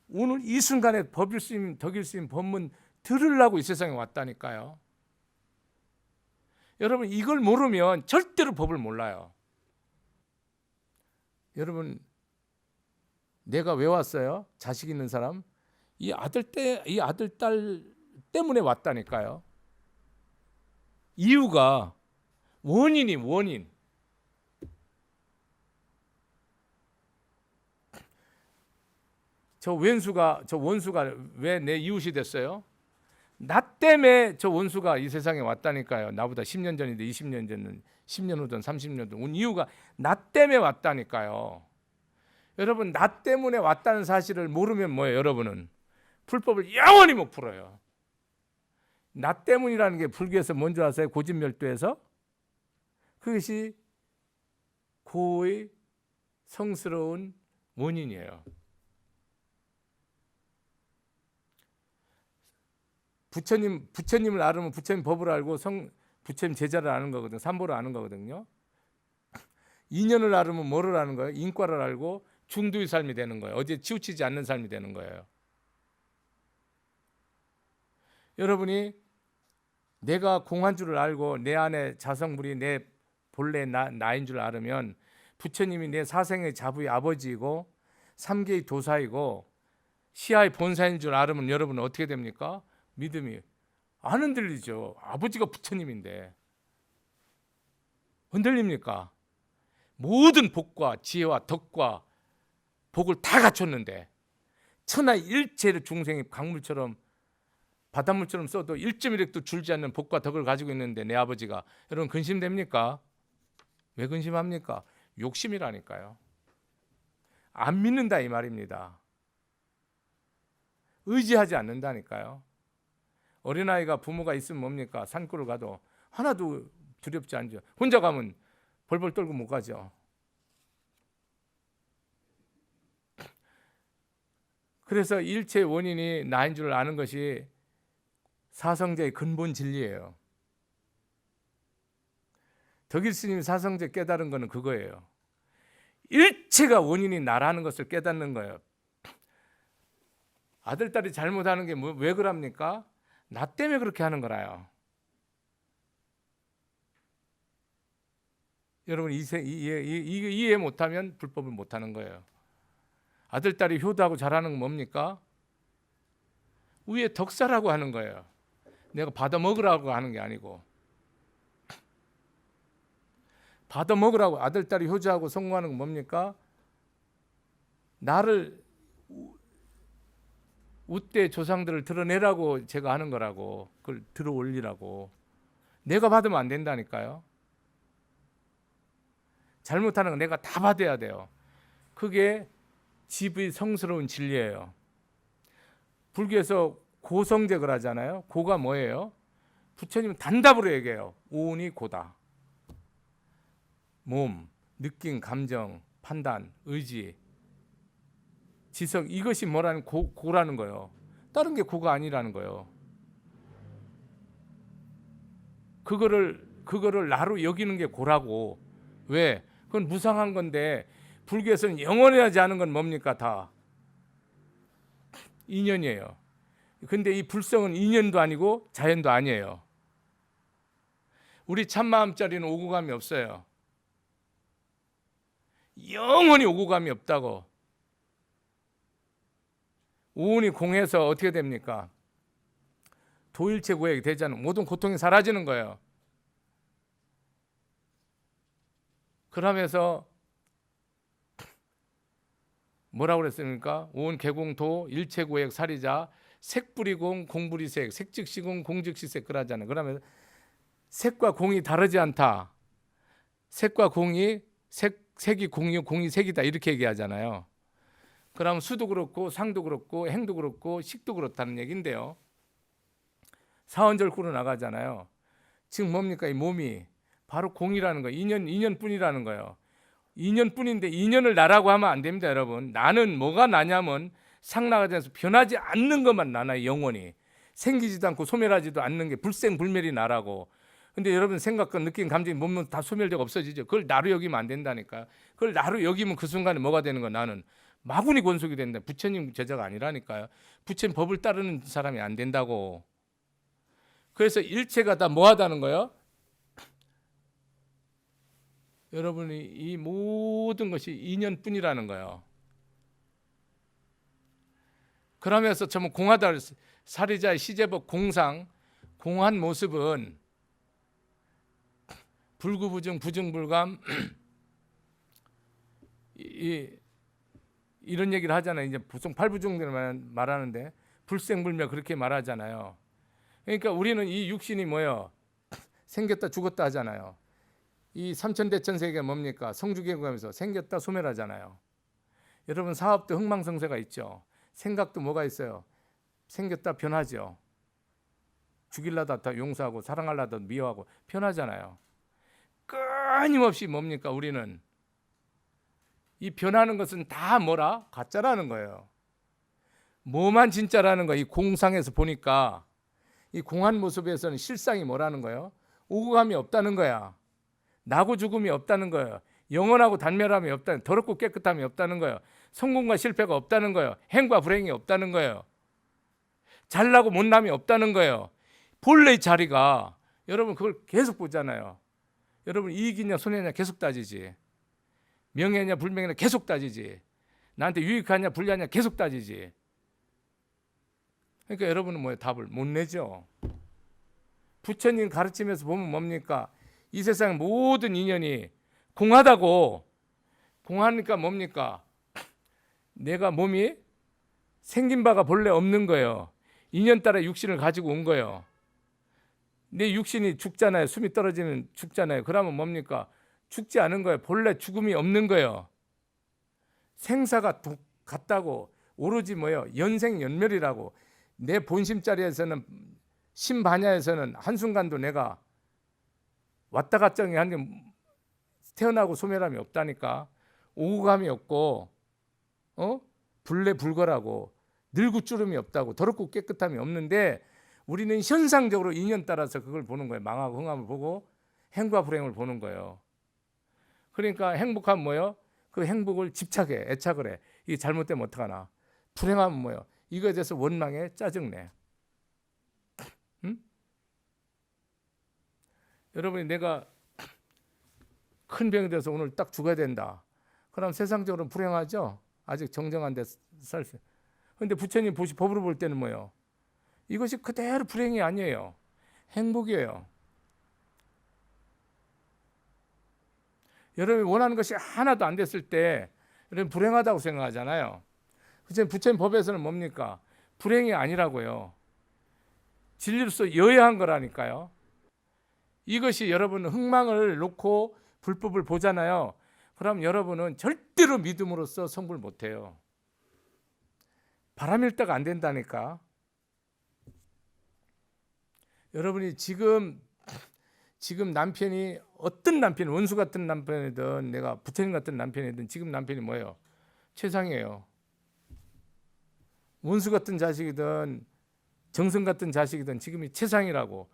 오늘 이 순간에 법일스님, 덕일스님 법문 들으려고 이 세상에 왔다니까요. 여러분, 이걸 모르면 절대로 법을 몰라요. 여러분, 내가 왜 왔어요? 자식 있는 사람, 이 아들, 딸 때문에 왔다니까요. 이유가 원인. 저 원수가 왜 내 이웃이 됐어요? 나 때문에 저 원수가 이 세상에 왔다니까요. 나보다 10년 전인데 20년 전은 10년 후든 30년 전 온 이유가 나 때문에 왔다니까요. 여러분, 나 때문에 왔다는 사실을 모르면 뭐예요? 여러분은 불법을 영원히 못 풀어요. 나 때문이라는 게 불교에서 뭔지 아세요? 고집멸도에서 그것이 고의 성스러운 원인이에요. 부처님을 알으면 부처님 법을 알고 부처님 제자를 아는 거거든요. 삼보를 아는 거거든요. 인연을 알으면 뭐를 아는 거예요? 인과를 알고 중도의 삶이 되는 거예요. 어디에 치우치지 않는 삶이 되는 거예요. 여러분이 내가 공한 줄을 알고 내 안에 자성불이 내 본래 나인 줄 알으면 부처님이 내 사생의 자부의 아버지이고 삼계의 도사이고 시야의 본사인 줄 알으면 여러분은 어떻게 됩니까? 믿음이 안 흔들리죠. 아버지가 부처님인데 흔들립니까? 모든 복과 지혜와 덕과 복을 다 갖췄는데 천하 일체의 중생이 강물처럼 바닷물처럼 써도 1.1핵도 줄지 않는 복과 덕을 가지고 있는데 내 아버지가, 여러분 근심됩니까? 왜 근심합니까? 욕심이라니까요. 안 믿는다 이 말입니다. 의지하지 않는다니까요. 어린아이가 부모가 있으면 뭡니까? 산골을 가도 하나도 두렵지 않죠. 혼자 가면 벌벌 떨고 못 가죠. 그래서 일체의 원인이 나인 줄 아는 것이 사성제의 근본 진리예요. 덕일스님이 사성제 깨달은 거는 그거예요. 일체가 원인이 나라는 것을 깨닫는 거예요. 아들, 딸이 잘못하는 게 왜 그럽니까? 나 때문에 그렇게 하는 거라요. 여러분 이해 못하면 불법을 못하는 거예요. 아들, 딸이 효도하고 잘하는 건 뭡니까? 위에 덕사라고 하는 거예요. 내가 받아 먹으라고 하는 게 아니고, 받아 먹으라고 아들, 딸이 효도하고 성공하는 건 뭡니까? 나를 우때 조상들을 드러내라고 제가 하는 거라고, 그걸 들어 올리라고. 내가 받으면 안 된다니까요. 잘못하는 건 내가 다 받아야 돼요. 그게 집의 성스러운 진리예요. 불교에서 고성제걸 하잖아요. 고가 뭐예요? 부처님은 단답으로 얘기해요. 오온이 고다. 몸, 느낌, 감정, 판단, 의지, 지성, 이것이 뭐라는 고라는 거예요. 다른 게 고가 아니라는 거예요. 그거를 나로 여기는 게 고라고. 왜? 그건 무상한 건데 불교에서는 영원하지 않은 건 뭡니까? 다 인연이에요. 근데 이 불성은 인연도 아니고 자연도 아니에요. 우리 참마음자리는 오고 감이 없어요. 영원히 오고 감이 없다고. 오온이 공해서 어떻게 됩니까? 도일체 구획이 되잖아요. 모든 고통이 사라지는 거예요. 그러면서 뭐라고 그랬습니까? 오온 개공도 일체 구획 살이자 색불이공 공불이색 색즉시공 공즉시색 그러잖아요. 그러면 색과 공이 다르지 않다. 색과 공이 색이 공이 공이 색이다 이렇게 얘기하잖아요. 그럼 수도 그렇고 상도 그렇고 행도 그렇고 식도 그렇다는 얘기인데요. 사원절구로 나가잖아요. 지금 뭡니까? 이 몸이 바로 공이라는 거예요. 인연뿐이라는 거예요. 인연뿐인데 인연을 나라고 하면 안 됩니다, 여러분. 나는 뭐가 나냐면 상나가 돼서 변하지 않는 것만 나나요, 영원히. 생기지도 않고 소멸하지도 않는 게 불생불멸이 나라고. 근데 여러분 생각과 느낌, 감정이 몸은 다 소멸되고 없어지죠. 그걸 나로 여기면 안 된다니까. 그걸 나로 여기면 그 순간에 뭐가 되는 거야? 나는 마구니 권속이 된다. 부처님 제자가 아니라니까요. 부처님 법을 따르는 사람이 안 된다고. 그래서 일체가 다 뭐하다는 거예요? 여러분이 이 모든 것이 인연뿐이라는 거예요. 그러면서 전부 공하다 사리자의 시제법 공상 공한 모습은 불구부증 부증불감 이런 얘기를 하잖아요. 이제 보통 팔부중들만 말하는데 불생불멸 그렇게 말하잖아요. 그러니까 우리는 이 육신이 뭐예요? 생겼다 죽었다 하잖아요. 이 삼천대천세계가 뭡니까? 성주계급하면서 생겼다 소멸하잖아요. 여러분 사업도 흥망성쇠가 있죠. 생각도 뭐가 있어요? 생겼다 변하죠. 죽일라다 다 용서하고 사랑하려다 미워하고 변하잖아요. 끊임없이 뭡니까? 우리는 이 변하는 것은 다 뭐라? 가짜라는 거예요. 뭐만 진짜라는 거예요. 이 공상에서 보니까 이 공한 모습에서는 실상이 뭐라는 거예요? 오감이 없다는 거야. 나고 죽음이 없다는 거예요. 영원하고 단멸함이 없다는, 더럽고 깨끗함이 없다는 거예요. 성공과 실패가 없다는 거예요. 행과 불행이 없다는 거예요. 잘나고 못남이 없다는 거예요. 본래의 자리가 여러분 그걸 계속 보잖아요. 여러분 이익이냐 손해냐 계속 따지지. 명예냐 불명예냐 계속 따지지. 나한테 유익하냐 불리하냐 계속 따지지. 그러니까 여러분은 뭐예요? 답을 못 내죠. 부처님 가르치면서 보면 뭡니까? 이 세상 모든 인연이 공하다고. 공하니까 뭡니까? 내가 몸이 생긴 바가 본래 없는 거예요. 인연 따라 육신을 가지고 온 거예요. 내 육신이 죽잖아요. 숨이 떨어지면 죽잖아요. 그러면 뭡니까? 죽지 않은 거예요. 본래 죽음이 없는 거예요. 생사가 같다고. 오로지 뭐예요? 연생연멸이라고. 내 본심자리에서는 심반야에서는 한순간도 내가 왔다 갔다 한 게 태어나고 소멸함이 없다니까. 오감이 없고 불례불거라고. 늙고 주름이 없다고. 더럽고 깨끗함이 없는데 우리는 현상적으로 인연 따라서 그걸 보는 거예요. 망하고 흥함을 보고 행과 불행을 보는 거예요. 그러니까 행복하면 뭐예요? 그 행복을 집착해, 애착을 해. 이게 잘못되면 어떡하나. 불행하면 뭐예요? 이거에 대해서 원망해, 짜증내. 응? 여러분이 내가 큰 병이 돼서 오늘 딱 죽어야 된다. 그럼 세상적으로는 불행하죠? 아직 정정한 데 살 수. 그런데 부처님 법으로 볼 때는 뭐예요? 이것이 그대로 불행이 아니에요. 행복이에요. 여러분이 원하는 것이 하나도 안 됐을 때 여러분 불행하다고 생각하잖아요. 그렇지만 부처님 법에서는 뭡니까? 불행이 아니라고요. 진리로서 여야한 거라니까요. 이것이 여러분 흥망을 놓고 불법을 보잖아요. 그럼 여러분은 절대로 믿음으로써 성불 못해요. 바람일다가 안 된다니까. 여러분이 지금 남편이 어떤 남편, 원수 같은 남편이든 내가 부처님 같은 남편이든 지금 남편이 뭐예요? 최상이에요. 원수 같은 자식이든 정성 같은 자식이든 지금이 최상이라고.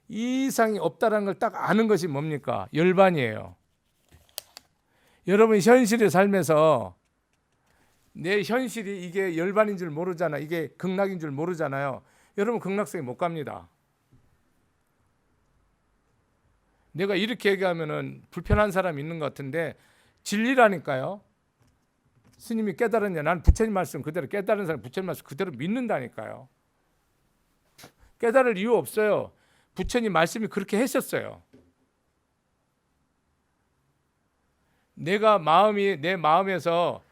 이 이상이 없다는 걸 딱 아는 것이 뭡니까? 열반이에요. 여러분 현실에 살면서 내 현실이 이게 열반인 줄 모르잖아. 이게 극락인 줄 모르잖아요. 여러분 극락성에 못 갑니다. 내가 이렇게 얘기하면은 불편한 사람이 있는 것 같은데 진리라니까요. 스님이 깨달았냐? 난 부처님 말씀 그대로, 깨달은 사람 부처님 말씀 그대로 믿는다니까요. 깨달을 이유 없어요. 부처님 말씀이 그렇게 했었어요. 내 마음에서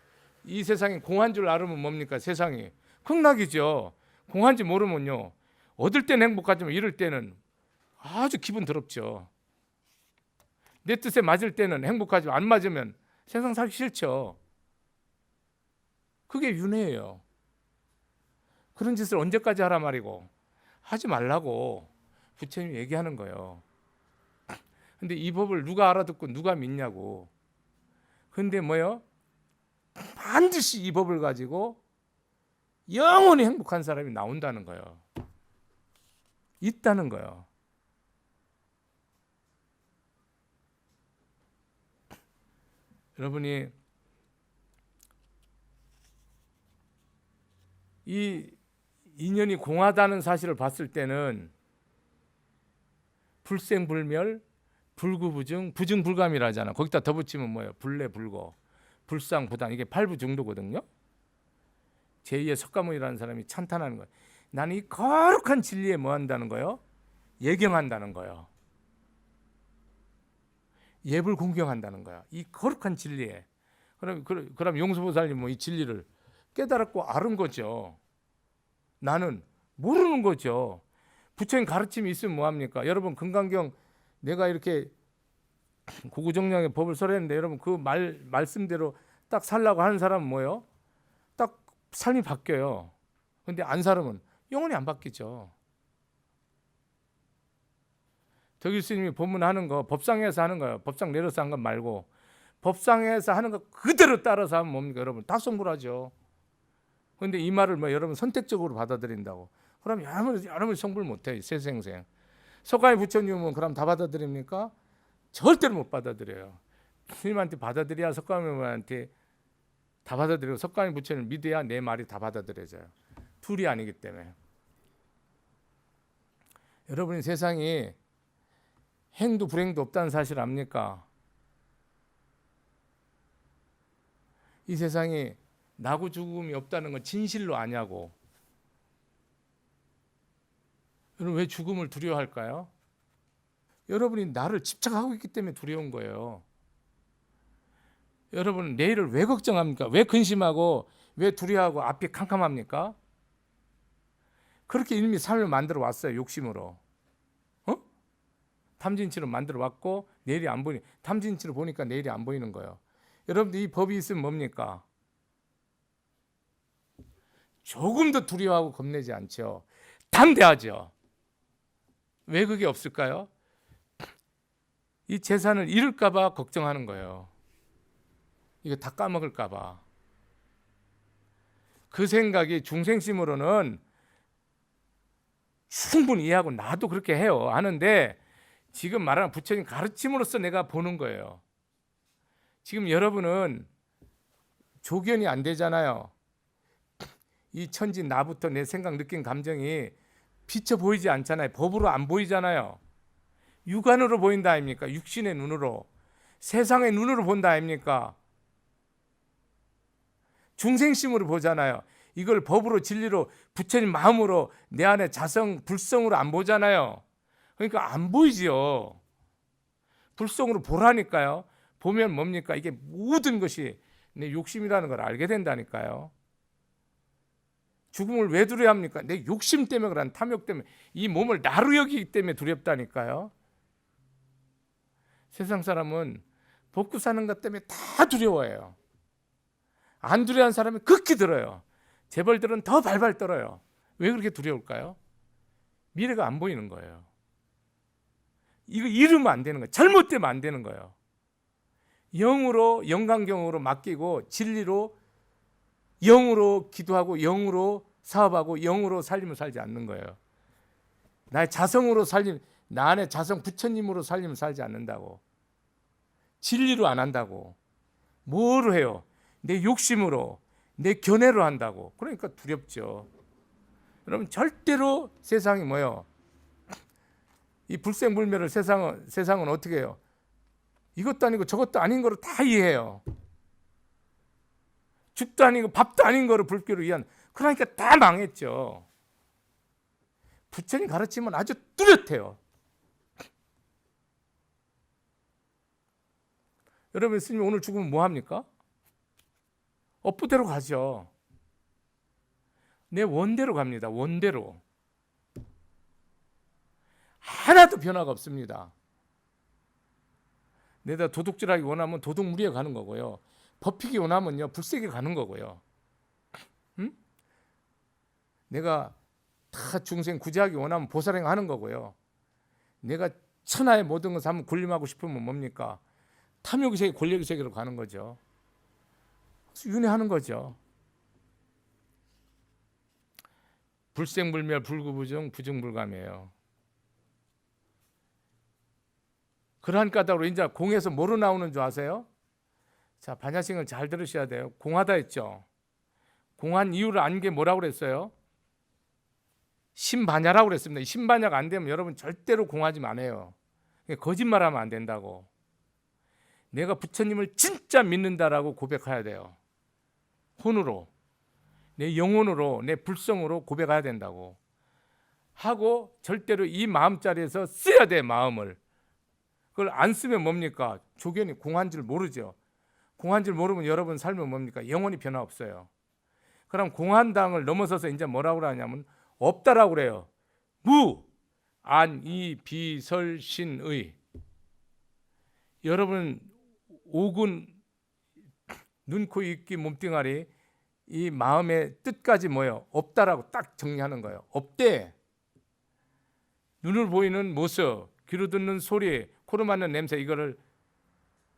이 세상이 공한 줄 알으면 뭡니까? 세상이 극락이죠. 공한지 모르면요, 얻을 때는 행복하지만 잃을 때는 아주 기분 더럽죠. 내 뜻에 맞을 때는 행복하지만 안 맞으면 세상 살기 싫죠. 그게 윤회예요. 그런 짓을 언제까지 하라 말이고, 하지 말라고 부처님이 얘기하는 거예요. 근데 이 법을 누가 알아듣고 누가 믿냐고. 근데 뭐요? 반드시 이 법을 가지고 영원히 행복한 사람이 나온다는 거예요. 있다는 거예요. 여러분이 이 인연이 공하다는 사실을 봤을 때는 불생불멸, 불구부증, 부증불감이라잖아. 거기다 더 붙이면 뭐예요? 불내불고, 불상부단, 이게 팔부중도거든요. 제2의 석가모니라는 사람이 찬탄하는 거예요. 나는 이 거룩한 진리에 뭐 한다는 거예요? 예경한다는 거예요. 예불 공경한다는 거야. 이 거룩한 진리에. 그럼 용수보살님 뭐 이 진리를 깨달았고 알은 거죠. 나는 모르는 거죠. 부처님 가르침이 있으면 뭐합니까? 여러분 금강경 내가 이렇게 고구정량의 법을 설했는데 여러분 그 말씀대로 딱 살라고 하는 사람은 뭐예요? 딱 삶이 바뀌어요. 근데 안 살으면 영원히 안 바뀌죠. 덕일 스님이 법문하는 거 법상에서 하는 거예요. 법상 내려서 한 것 말고 법상에서 하는 거 그대로 따라서 하면 뭡니까? 여러분 다 성불하죠. 그런데 이 말을 뭐 여러분 선택적으로 받아들인다고. 그럼 여러분 성불 못해. 세생생. 석가모니 부처님은 그럼 다 받아들입니까? 절대로 못 받아들여요. 스님한테 받아들여야 석가모니한테 다 받아들이고, 석가모니 부처님을 믿어야 내 말이 다 받아들여져요. 둘이 아니기 때문에. 여러분이 세상이 행도 불행도 없다는 사실 압니까? 이 세상이 나고 죽음이 없다는 건 진실로 아냐고. 여러분 왜 죽음을 두려워할까요? 여러분이 나를 집착하고 있기 때문에 두려운 거예요. 여러분 내일을 왜 걱정합니까? 왜 근심하고 왜 두려워하고 앞이 캄캄합니까? 그렇게 이미 삶을 만들어 왔어요. 욕심으로. 탐진치로 만들어 왔고 내일이 안 보이니, 탐진치로 보니까 내일이 안 보이는 거예요. 여러분들 이 법이 있으면 뭡니까? 조금도 두려워하고 겁내지 않죠. 담대하죠. 왜 그게 없을까요? 이 재산을 잃을까 봐 걱정하는 거예요. 이거 다 까먹을까 봐. 그 생각이 중생심으로는 충분히 이해하고 나도 그렇게 해요. 하는데 지금 말하는 부처님 가르침으로써 내가 보는 거예요. 지금 여러분은 조견이 안 되잖아요. 이 천지 나부터 내 생각, 느낀 감정이 비쳐 보이지 않잖아요. 법으로 안 보이잖아요. 육안으로 보인다 아닙니까? 육신의 눈으로, 세상의 눈으로 본다 아닙니까? 중생심으로 보잖아요. 이걸 법으로 진리로 부처님 마음으로 내 안에 자성, 불성으로 안 보잖아요. 그러니까 안 보이지요. 불성으로 보라니까요. 보면 뭡니까? 이게 모든 것이 내 욕심이라는 걸 알게 된다니까요. 죽음을 왜 두려워합니까? 내 욕심 때문에 그런, 탐욕 때문에, 이 몸을 나로 여기기 때문에 두렵다니까요. 세상 사람은 먹고 사는 것 때문에 다 두려워해요. 안 두려워하는 사람이 극히 들어요. 재벌들은 더 발발 떨어요. 왜 그렇게 두려울까요? 미래가 안 보이는 거예요. 이거 잃으면 안 되는 거예요. 잘못되면 안 되는 거예요. 영으로, 영광경으로 맡기고 진리로, 영으로 기도하고 영으로 사업하고 영으로 살림을 살지 않는 거예요. 나의 자성으로 살림, 나 안에 자성 부처님으로 살림을 살지 않는다고. 진리로 안 한다고. 뭐로 해요? 내 욕심으로, 내 견해로 한다고. 그러니까 두렵죠. 여러분 절대로 세상이 뭐예요? 이 불생불멸을 세상은 어떻게 해요? 이것도 아니고 저것도 아닌 거로 다 이해해요. 죽도 아니고 밥도 아닌 거를 불교를 위한, 그러니까 다 망했죠. 부처님 가르치면 아주 뚜렷해요. 여러분, 스님 오늘 죽으면 뭐 합니까? 업부대로 가죠. 내 원대로 갑니다. 원대로. 하나도 변화가 없습니다. 내가 도둑질하기 원하면 도둑무리에 가는 거고요. 법히기 원하면요 불세게 가는 거고요. 응? 내가 다 중생 구제하기 원하면 보살행 하는 거고요. 내가 천하의 모든 것을 한번 군림하고 싶으면 뭡니까? 탐욕의 세계, 권력의 세계로 가는 거죠. 윤회하는 거죠. 불생불멸, 불구부정, 부정불감이에요. 그러한 까닭으로 이제 공에서 뭐로 나오는 줄 아세요? 자, 반야싱을 잘 들으셔야 돼요. 공하다 했죠. 공한 이유를 안 게 뭐라고 그랬어요? 신반야라고 그랬습니다. 이 신반야가 안 되면 여러분 절대로 공하지 마세요. 거짓말하면 안 된다고. 내가 부처님을 진짜 믿는다라고 고백해야 돼요. 혼으로, 내 영혼으로, 내 불성으로 고백해야 된다고 하고, 절대로 이 마음자리에서 써야 돼. 마음을. 그걸 안 쓰면 뭡니까? 조견이 공한 줄 모르죠. 공한 줄 모르면 여러분 삶은 뭡니까? 영원히 변화 없어요. 그럼 공한당을 넘어서서 이제 뭐라고 하냐면 없다라고 그래요. 무, 안, 이, 비, 설, 신, 의. 여러분 오군, 눈, 코, 입, 귀, 몸뚱아리, 이 마음의 뜻까지 뭐예요? 없다라고 딱 정리하는 거예요. 없대. 눈으로 보이는 모습, 귀로 듣는 소리, 코로 맡는 냄새, 이거를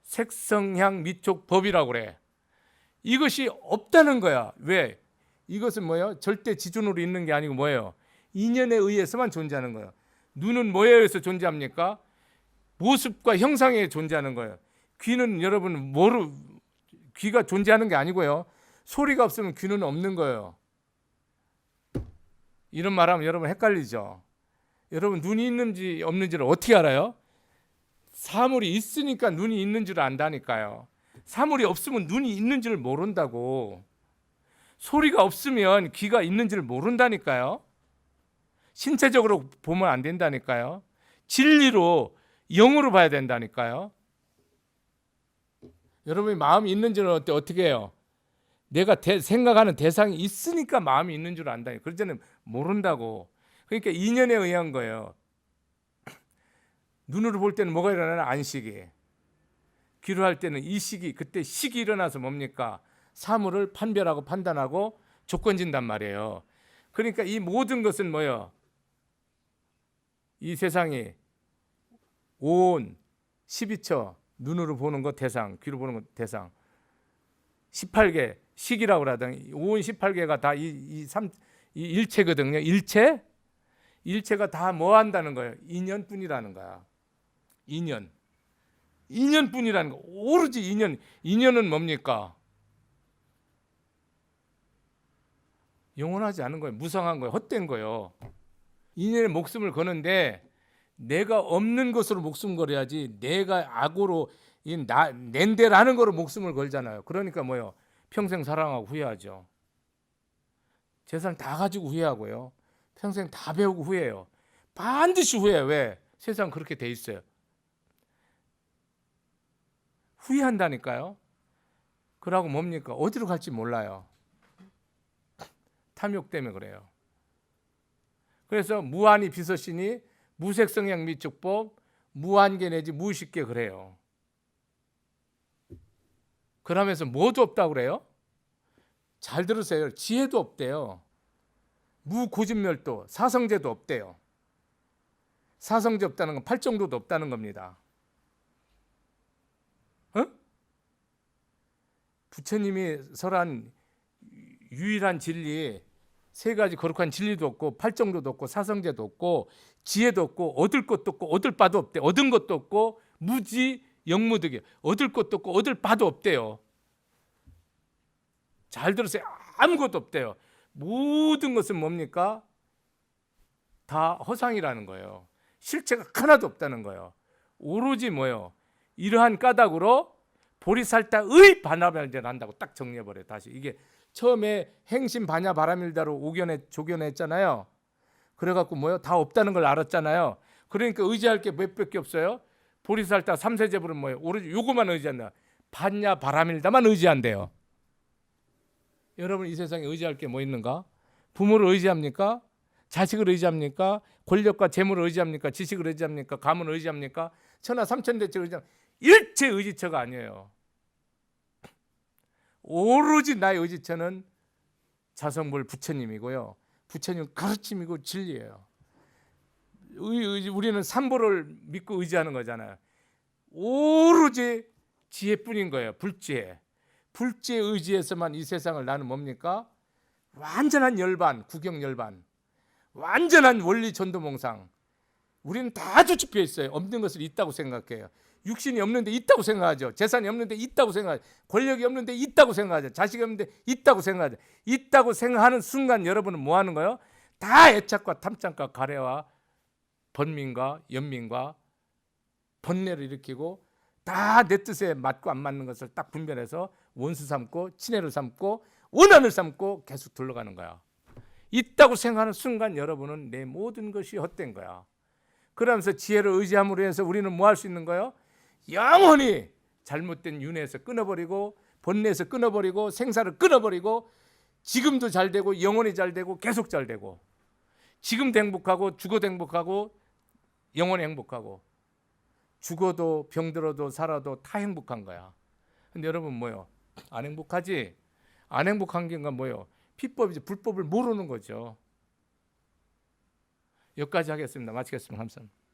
색성향 미촉 법이라고 그래. 이것이 없다는 거야. 왜? 이것은 뭐예요? 절대 지존으로 있는 게 아니고 뭐예요? 인연에 의해서만 존재하는 거예요. 눈은 뭐에 의해서 존재합니까? 모습과 형상에 존재하는 거예요. 귀는 여러분 귀가 존재하는 게 아니고요. 소리가 없으면 귀는 없는 거예요. 이런 말하면 여러분 헷갈리죠. 여러분 눈이 있는지 없는지를 어떻게 알아요? 사물이 있으니까 눈이 있는 줄 안다니까요. 사물이 없으면 눈이 있는 줄 모른다고. 소리가 없으면 귀가 있는 줄 모른다니까요. 신체적으로 보면 안 된다니까요. 진리로, 영으로 봐야 된다니까요. 여러분이 마음이 있는 줄은 어떻게 해요? 내가 생각하는 대상이 있으니까 마음이 있는 줄 안다니. 그러잖아요. 모른다고. 그러니까 인연에 의한 거예요. 눈으로 볼 때는 뭐가 일어나나? 안식이. 귀로 할 때는 이식이. 그때 식이 일어나서 뭡니까? 사물을 판별하고 판단하고 조건진단 말이에요. 그러니까 이 모든 것은 뭐예요? 이 세상이 온 12처, 눈으로 보는 것 대상, 귀로 보는 것 대상, 18개 식이라고 하더니 온 18개가 다 이 일체거든요. 일체가 다 뭐 한다는 거예요? 인연뿐이라는 거야. 인연뿐이라는 거. 오로지 인연은 뭡니까? 영원하지 않은 거예요. 무상한 거예요. 헛된 거예요. 인연에 목숨을 거는데 내가 없는 것으로 목숨 걸어야지, 내가 악으로 낸데라는 거로 목숨을 걸잖아요. 그러니까 뭐예요? 평생 사랑하고 후회하죠. 재산 다 가지고 후회하고요. 평생 다 배우고 후회해요. 반드시 후회해요. 왜? 세상 그렇게 돼 있어요. 후회한다니까요. 그러고 뭡니까? 어디로 갈지 몰라요. 탐욕 때문에 그래요. 그래서 무한히 비서시니 무색성향 미축법, 무한계 내지 무의식계 그래요. 그러면서 뭐도 없다고 그래요? 잘 들으세요. 지혜도 없대요. 무고진멸도, 사성제도 없대요. 사성제 없다는 건 팔정도도 없다는 겁니다. 부처님이 설한 유일한 진리, 세 가지 거룩한 진리도 없고 팔정도도 없고 사성제도 없고 지혜도 없고 얻을 것도 없고 얻을 바도 없대. 얻은 것도 없고 무지 영무득이, 얻을 것도 없고 얻을 바도 없대요. 잘 들으세요. 아무것도 없대요. 모든 것은 뭡니까? 다 허상이라는 거예요. 실체가 하나도 없다는 거예요. 오로지 뭐예요? 이러한 까닭으로 보리살다의 반야바라밀다를 한다고 딱 정리해버려요. 다시 이게 처음에 행신 반야바라밀다로 조견했잖아요. 그래갖고 뭐요? 다 없다는 걸 알았잖아요. 그러니까 의지할 게 몇 밖에 없어요. 보리살다 삼세제불은 뭐예요? 오로지 요거만 의지한다. 반야바라밀다만 의지한대요. 여러분 이 세상에 의지할 게 뭐 있는가? 부모를 의지합니까? 자식을 의지합니까? 권력과 재물을 의지합니까? 지식을 의지합니까? 가문을 의지합니까? 천하 삼천대체를 의지합니까? 일체 의지처가 아니에요. 오로지 나의 의지처는 자성불 부처님이고요. 부처님 가르침이고 진리예요. 우리는 삼보를 믿고 의지하는 거잖아요. 오로지 지혜뿐인 거예요. 불지혜. 불지혜 의지에서만 이 세상을 나는 뭡니까? 완전한 열반, 구경열반, 완전한 원리 전도몽상. 우리는 다 조치피어 있어요. 없는 것을 있다고 생각해요. 육신이 없는데 있다고 생각하죠. 재산이 없는데 있다고 생각하죠. 권력이 없는데 있다고 생각하죠. 자식이 없는데 있다고 생각하죠. 있다고 생각하는 순간 여러분은 뭐 하는 거예요? 다 애착과 탐욕과 가래와 번민과 연민과 번뇌를 일으키고 다 내 뜻에 맞고 안 맞는 것을 딱 분별해서 원수 삼고 친애를 삼고 원한을 삼고 계속 둘러가는 거야. 있다고 생각하는 순간 여러분은 내 모든 것이 헛된 거야. 그러면서 지혜를 의지함으로 해서 우리는 뭐 할 수 있는 거예요? 영원히 잘못된 윤회에서 끊어버리고 번뇌에서 끊어버리고 생사를 끊어버리고 지금도 잘 되고 영원히 잘 되고 계속 잘 되고 지금도 행복하고 죽어도 행복하고 영원히 행복하고 죽어도 병들어도 살아도 다 행복한 거야. 근데 여러분 뭐요? 안 행복하지? 안 행복한 게 뭐요? 피법이지 불법을 모르는 거죠. 여기까지 하겠습니다. 마치겠습니다. 감사합니다.